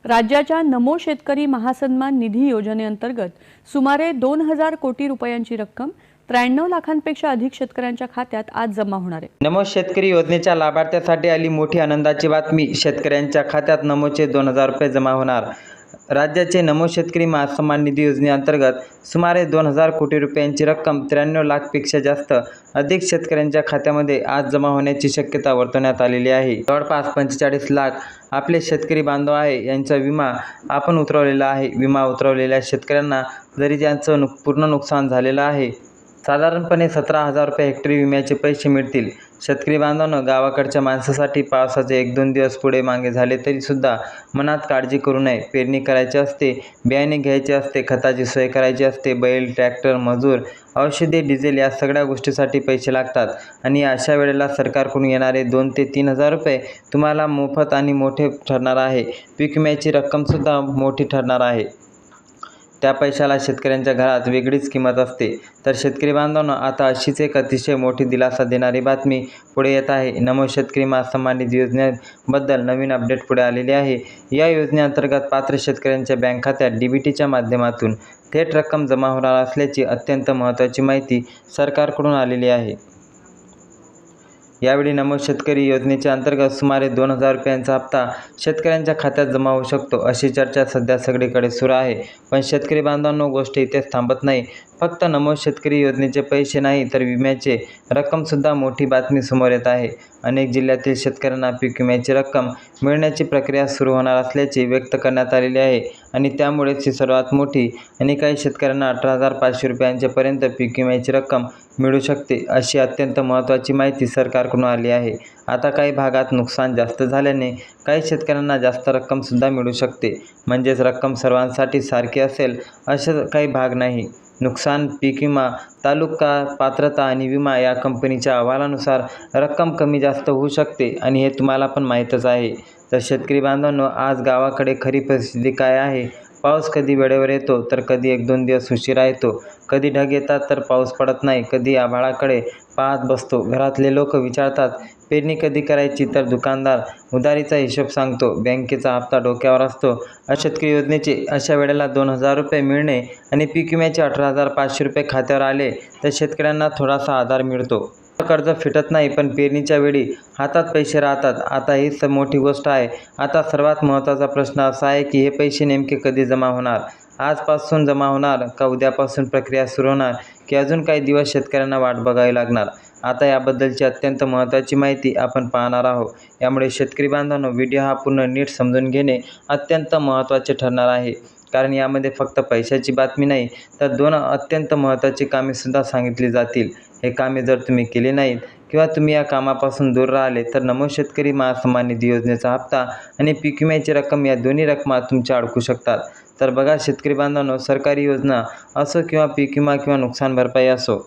राज्याच्या नमो शेतकरी महासन्मान निधी योजनेअंतर्गत सुमारे 2,000 कोटी रुपयांची रक्कम 93 लाखांपेक्षा अधिक शेतकऱ्यांच्या खात्यात आज जमा होणार आहे। नमो शेतकरी योजनेच्या लाभार्थ्यांसाठी आली मोठी आनंदाची बातमी। शेतकऱ्यांच्या खात्यात नमोचे 2,000 रुपये जमा होणार। राज्याचे नमो शेतकरी महासन्मान निधी योजनेअंतर्गत सुमारे 2,000 कोटी रुपयांची रक्कम 93 लाखपेक्षा जास्त अधिक शेतकऱ्यांच्या खात्यामध्ये आज जमा होण्याची शक्यता वर्तवण्यात आलेली आहे। जवळपास 45 लाख आपले शेतकरी बांधव आहे यांचा विमा आपण उतरवलेला आहे। विमा उतरवलेल्या शेतकऱ्यांना जरी त्यांचं पूर्ण नुकसान झालेलं आहे, साधारणपणे 17,000 रुपये हेक्टरी विम्याचे पैसे मिळतील। शेतकरी बांधवांनो, गावाकडच्या माणसासाठी पावसाचे 1-2 दिवस पुढे मागे झाले तरी सुद्धा मनात काळजी करू नये। पेरणी करायची असते, बियाणे घ्यायचे असते, खताची सोय करायची असते, बैल, ट्रॅक्टर, मजूर, औषधे, डिझेल या सगळ्या गोष्टीसाठी पैसे लागतात आणि अशा वेळेला सरकारकडून येणारे 2,000 ते 3,000 रुपये तुम्हाला मोफत आणि मोठे ठरणार आहे। पीक विम्याची रक्कमसुद्धा मोठी ठरणार आहे। त्या पैशाला शेतकऱ्यांच्या घरात वेगळीच किंमत असते। तर शेतकरी बांधवांनो, आता अशीच एक अतिशय मोठी दिलासा देणारी बातमी पुढे येत आहे। नमो शेतकरी महासन्मान निधी योजनेबद्दल नवीन अपडेट पुढे आलेली आहे। या योजनेअंतर्गत पात्र शेतकऱ्यांच्या बँक खात्यात डीबीटीच्या माध्यमातून थेट रक्कम जमा होणार असल्याची अत्यंत महत्त्वाची माहिती सरकारकडून आलेली आहे। यावेळी नमो शेतकरी योजनेच्या अंतर्गत सुमारे 2,000 रुपयांचा हप्ता शेतकऱ्यांच्या खात्यात जमा होऊ शकतो, अशी चर्चा सध्या सगळीकडे सुरू आहे। पण शेतकरी बांधवांनो, गोष्ट इथेच थांबत नाही। फक्त नमो शेतकरी योजनेचे पैसे नाही तर विम्याचे रक्कमसुद्धा मोठी बातमी समोर येत आहे। अनेक जिल्ह्यातील शेतकऱ्यांना पीक विम्याची रक्कम मिळण्याची प्रक्रिया सुरू होणार असल्याचे व्यक्त करण्यात आलेले आहे आणि त्यामुळेच ही सर्वात मोठी आणि काही शेतकऱ्यांना 18,500 रुपयांपर्यंत पीक विम्याची रक्कम मिळू शकते, अशी अत्यंत महत्त्वाची माहिती सरकारकडून आली आहे। आता काही भागात नुकसान जास्त झाल्याने काही शेतकऱ्यांना जास्त रक्कमसुद्धा मिळू शकते। म्हणजेच रक्कम सर्वांसाठी सारखी असेल असे काही भाग नाही। नुकसान, पीक विमा, तालुका, पात्रता आणि विमा या कंपनीच्या अहवालानुसार रक्कम कमी जास्त होऊ शकते आणि हे तुम्हाला पण माहीतच आहे। तर शेतकरी बांधवांनो, आज गावाकडे खरी परिस्थिती काय आहे? पाऊस कधी वेळेवर येतो तर कधी 1-2 दिवस उशिरा येतो, कधी ढग येतात तर पाऊस पडत नाही, कधी आभाळाकडे पाहत बसतो। घरातले लोक विचारतात पेरणी कधी करायची, तर दुकानदार उधारीचा हिशोब सांगतो, बँकेचा हप्ता डोक्यावर असतो। शेतकरी योजनेचे अशा वेळेला 2,000 रुपये मिळणे आणि पीक विम्याचे 18,500 रुपये खात्यावर आले तर शेतकऱ्यांना थोडासा आधार मिळतो। कर्ज फिटत नाही, पण पेरणीच्या वेळी हातात पैसे राहतात। आता हीच मोठी गोष्ट आहे। आता सर्वात महत्त्वाचा प्रश्न असा आहे की हे पैसे नेमके कधी जमा होणार? आजपासून जमा होणार का उद्यापासून प्रक्रिया सुरू होणार की अजून काही दिवस शेतकऱ्यांना वाट बघावी लागणार? आता याबद्दलची अत्यंत महत्त्वाची माहिती आपण पाहणार आहोत। यामुळे शेतकरी बांधवांनो, व्हिडिओ हा पूर्ण नीट समजून घेणे अत्यंत महत्त्वाचे ठरणार आहे, कारण यामध्ये फक्त पैशाची बातमी नाही तर 2 अत्यंत महत्त्वाची कामेसुद्धा सांगितली जातील। हे कामे जर तुम्ही केली नाहीत किंवा तुम्ही या कामापासून दूर राहिले तर नमो शेतकरी महासन्मान निधी योजनेचा हप्ता आणि पीक विम्याची रक्कम या दोन्ही रकमा तुमच्या अडकू शकतात। तर बघा शेतकरी बांधवांनो, सरकारी योजना असो किंवा पीक विमा किंवा नुकसान भरपाई असो,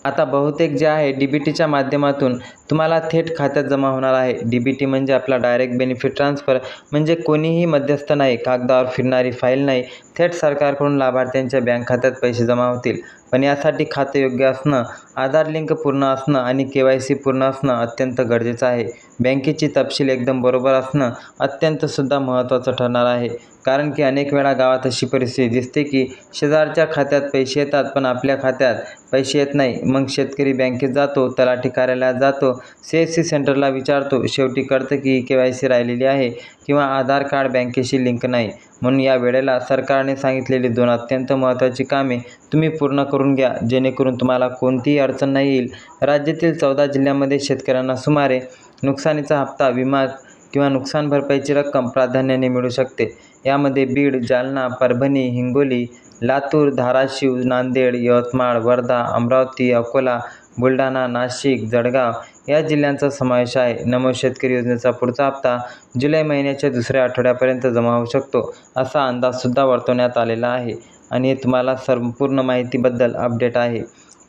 आता बहुतेक जे आहे डीबीटीच्या माध्यमातून तुम्हाला थेट खात्यात जमा होणार आहे। डीबीटी म्हणजे आपला डायरेक्ट बेनिफिट ट्रान्सफर, म्हणजे कोणीही मध्यस्थ नाही, कागदावर फिरणारी फाईल नाही, थेट सरकारकडून लाभार्थ्यांच्या बँक खात्यात पैसे जमा होतील। पण यासाठी खाते योग्य असणं, आधार लिंक पूर्ण असणं आणि KYC पूर्ण असणं अत्यंत गरजेचं आहे। बँकेची तपशील एकदम बरोबर असणं अत्यंत सुद्धा महत्त्वाचं ठरणार आहे, कारण की अनेक वेळा गावात अशी परिस्थिती दिसते की शेजारच्या खात्यात पैसे येतात पण आपल्या खात्यात पैसे येत नाही। मग शेतकरी बँकेत जातो, तलाठी कार्यालयात जातो, CSC सेंटरला विचारतो, शेवटी कळतं की KYC राहिलेली आहे किंवा आधार कार्ड बँकेशी लिंक नाही। म्हणून या वेळेला सरकारने सांगितलेली 2 अत्यंत महत्त्वाची कामे तुम्ही पूर्ण करून घ्या, जेणेकरून तुम्हाला कोणतीही अडचण नाही येईल। राज्यातील 14 जिल्ह्यांमध्ये शेतकऱ्यांना सुमारे नुकसानीचा हप्ता, विमा किंवा नुकसान भरपाईची रक्कम प्राधान्याने मिळू शकते। यामध्ये बीड, जालना, परभणी, हिंगोली, लातूर, धाराशिव, नांदेड, यवतमाळ, वर्धा, अमरावती, अकोला, बुलढाणा, नाशिक, जळगाव या जिल्ह्यांचा समावेश आहे। नमो शेतकरी योजनेचा पुढचा हप्ता जुलै महिन्याच्या दुसऱ्या आठवड्यापर्यंत जमा होऊ शकतो, असा अंदाजसुद्धा वर्तवण्यात आलेला आहे आणि हे तुम्हाला संपूर्ण माहितीबद्दल अपडेट आहे।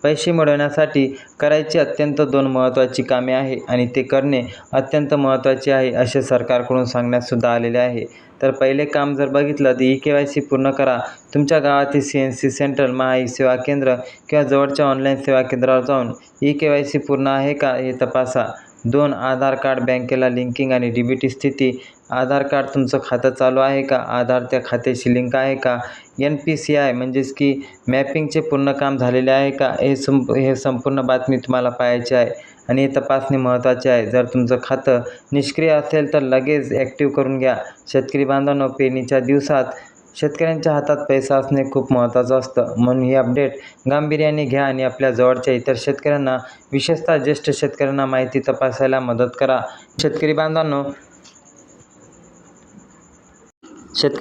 पैसे मिळवण्यासाठी करायची अत्यंत 2 महत्त्वाची कामे आहे आणि ते करणे अत्यंत महत्त्वाचे आहे, असे सरकारकडून सांगण्यातसुद्धा आलेले आहे। तर पहिले काम जर बघितलं तर KYC पूर्ण करा। तुमच्या गावातील CNC सेंटर, महाई सेवा केंद्र किंवा जवळच्या ऑनलाईन सेवा केंद्रावर जाऊन KYC पूर्ण आहे का हे तपासा। 2 आधार कार्ड बँकेला लिंकिंग आणि डीबीटी स्थिती आधार कार्ड तुमचं खातं चालू आहे का, आधार त्या खात्याशी लिंक आहे का, NPCI म्हणजेच की मॅपिंगचे पूर्ण काम झालेले आहे का, हे संपूर्ण बातमी तुम्हाला पाहायची आहे आणि हे तपासणे महत्त्वाचे आहे. जर तुमचं खातं निष्क्रिय असेल तर लगेच ॲक्टिव्ह करून घ्या. शेतकरी बांधवांनो, पेरणीच्या दिवसात शेतकऱ्यांच्या हातात पैसा असणे खूप महत्त्वाचं असतं. म्हणून ही अपडेट गांभीर्याने घ्या आणि आपल्या जवळच्या इतर शेतकऱ्यांना, विशेषतः ज्येष्ठ शेतकऱ्यांना माहिती तपासायला मदत करा. शेतकरी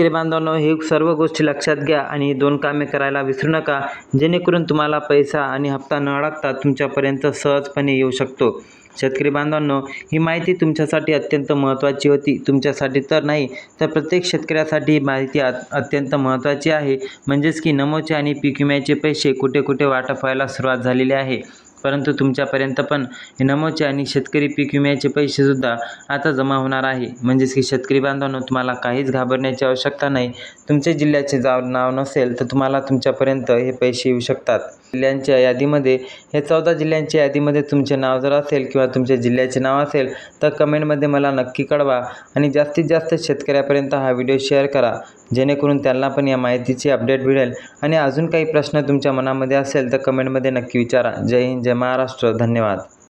बांधवांनो, ही सर्व गोष्टी लक्षात घ्या आणि 2 कामे करायला विसरू नका, जेणेकरून तुम्हाला पैसा आणि हप्ता न अडकता तुमच्यापर्यंत सहजपणे येऊ शकतो. शेतकरी बांधवांनो, ही माहिती तुमच्यासाठी अत्यंत महत्त्वाची होती. तुमच्यासाठी तर नाही, तर प्रत्येक शेतकऱ्यासाठी ही माहिती अत्यंत महत्त्वाची आहे. म्हणजेच की नमोचे आणि पीक विम्याचे पैसे कुठे कुठे वाटप व्हायला सुरुवात झालेली आहे, परंतु तुमच्यापर्यंत पण हे नमोचे आणि शेतकरी पीक विम्याचे पैसेसुद्धा आता जमा होणार आहे. म्हणजेच की शेतकरी बांधवांनो, तुम्हाला काहीच घाबरण्याची आवश्यकता नाही. तुमच्या जिल्ह्याचे नाव नसेल तर तुम्हाला तुमच्यापर्यंत हे पैसे येऊ शकतात. जिल्ह्यांच्या यादीमध्ये, हे 14 जिल्ह्यांच्या यादीमध्ये तुमचे नाव जर असेल किंवा तुमच्या जिल्ह्याचे नाव असेल तर कमेंटमध्ये मला नक्की कळवा आणि जास्तीत जास्त शेतकऱ्यापर्यंत हा व्हिडिओ शेअर करा, जेणेकरून त्यांना पण या माहितीची अपडेट मिळेल. आणि अजून काही प्रश्न तुमच्या मनामध्ये असेल तर कमेंटमध्ये नक्की विचारा. जय हिंद, जय महाराष्ट्र. धन्यवाद.